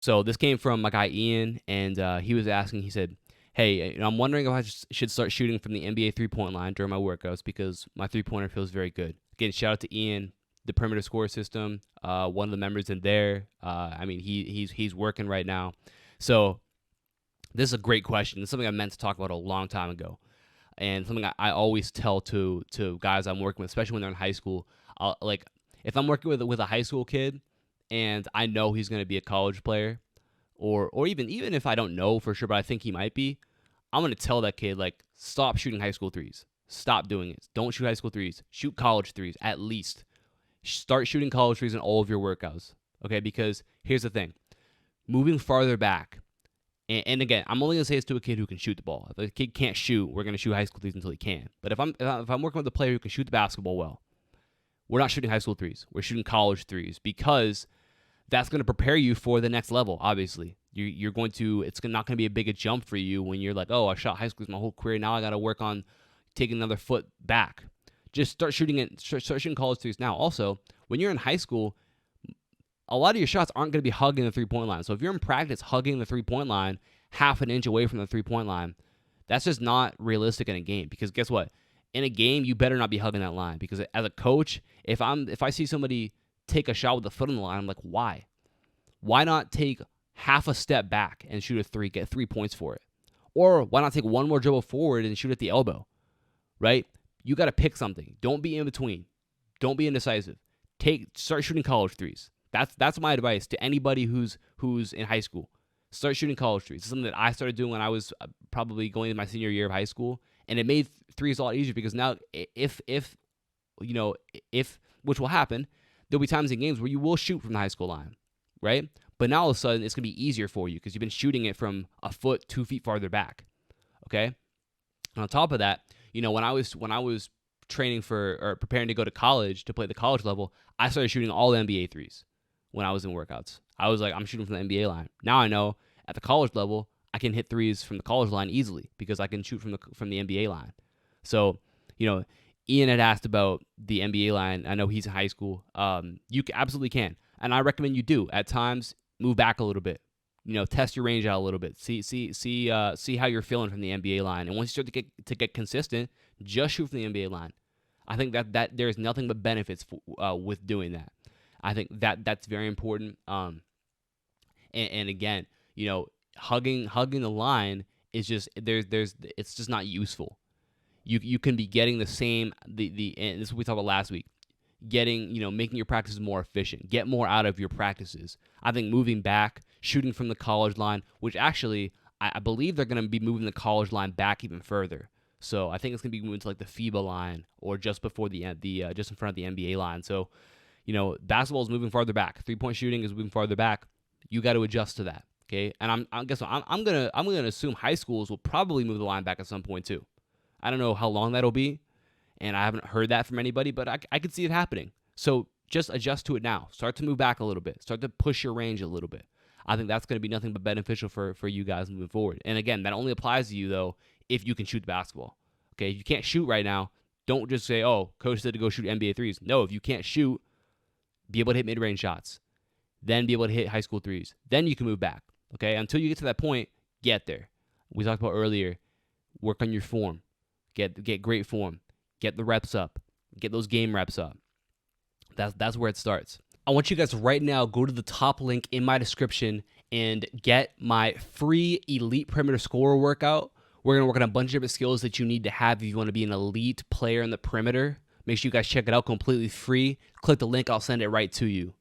So this came from my guy Ian, and he was asking. He said, "Hey, I'm wondering if I should start shooting from the NBA 3-point line during my workouts because my 3-pointer feels very good." Again, shout out to Ian, the perimeter score system, one of the members in there. I mean, he's working right now. So this is a great question. It's something I meant to talk about a long time ago, and something I always tell to guys I'm working with, especially when they're in high school. Like if I'm working with a high school kid, and I know he's going to be a college player, or even if I don't know for sure, but I think he might be, I'm going to tell that kid, like, stop shooting high school threes. Stop doing it. Don't shoot high school threes. Shoot college threes at least. Start shooting college threes in all of your workouts. Okay, because here's the thing. Moving farther back, and again, I'm only gonna say this to a kid who can shoot the ball. If a kid can't shoot, we're gonna shoot high school threes until he can. But if I'm working with a player who can shoot the basketball well, we're not shooting high school threes. We're shooting college threes because that's going to prepare you for the next level. Obviously, you're going to. It's not going to be a big jump for you when you're like, oh, I shot high school my whole career. Now I got to work on taking another foot back. Just start shooting it. Start shooting college threes now. Also, when you're in high school, a lot of your shots aren't going to be hugging the 3-point line. So if you're in practice hugging the 3-point line, half an inch away from the 3-point line, that's just not realistic in a game. Because guess what? In a game, you better not be hugging that line. Because as a coach, if I see somebody take a shot with the foot on the line, I'm like, why? Why not take half a step back and shoot a three, get 3 points for it? Or why not take one more dribble forward and shoot at the elbow? Right? You got to pick something. Don't be in between. Don't be indecisive. Start shooting college threes. That's my advice to anybody who's in high school. Start shooting college threes. It's something that I started doing when I was probably going into my senior year of high school, and it made threes a lot easier because now if which will happen, there'll be times in games where you will shoot from the high school line, right? But now all of a sudden it's going to be easier for you because you've been shooting it from a foot, 2 feet farther back, okay? And on top of that, when I was training for or preparing to go to college to play the college level, I started shooting all the NBA threes when I was in workouts. I was like, I'm shooting from the NBA line. Now I know at the college level, I can hit threes from the college line easily because I can shoot from the NBA line. So, Ian had asked about the NBA line. I know he's in high school. You absolutely can, and I recommend you do. At times, move back a little bit. Test your range out a little bit. See how you're feeling from the NBA line. And once you start to get consistent, just shoot from the NBA line. I think that there's nothing but benefits with doing that. I think that's very important. And again, hugging the line is just it's just not useful. You can be getting the same and this is what we talked about last week. Making your practices more efficient. Get more out of your practices. I think moving back, shooting from the college line, which actually I believe they're going to be moving the college line back even further. So I think it's going to be moving to like the FIBA line or just before the just in front of the NBA line. So, basketball is moving farther back. 3-point shooting is moving farther back. You got to adjust to that. Okay, and I'm gonna assume high schools will probably move the line back at some point too. I don't know how long that'll be, and I haven't heard that from anybody, but I could see it happening. So just adjust to it now. Start to move back a little bit. Start to push your range a little bit. I think that's going to be nothing but beneficial for you guys moving forward. And again, that only applies to you, though, if you can shoot the basketball. Okay, if you can't shoot right now, don't just say, oh, coach said to go shoot NBA threes. No, if you can't shoot, be able to hit mid-range shots. Then be able to hit high school threes. Then you can move back. Okay, until you get to that point, get there. We talked about earlier, work on your form. Get great form. Get the reps up. Get those game reps up. That's where it starts. I want you guys right now go to the top link in my description and get my free elite perimeter scorer workout. We're going to work on a bunch of different skills that you need to have if you want to be an elite player in the perimeter. Make sure you guys check it out completely free. Click the link. I'll send it right to you.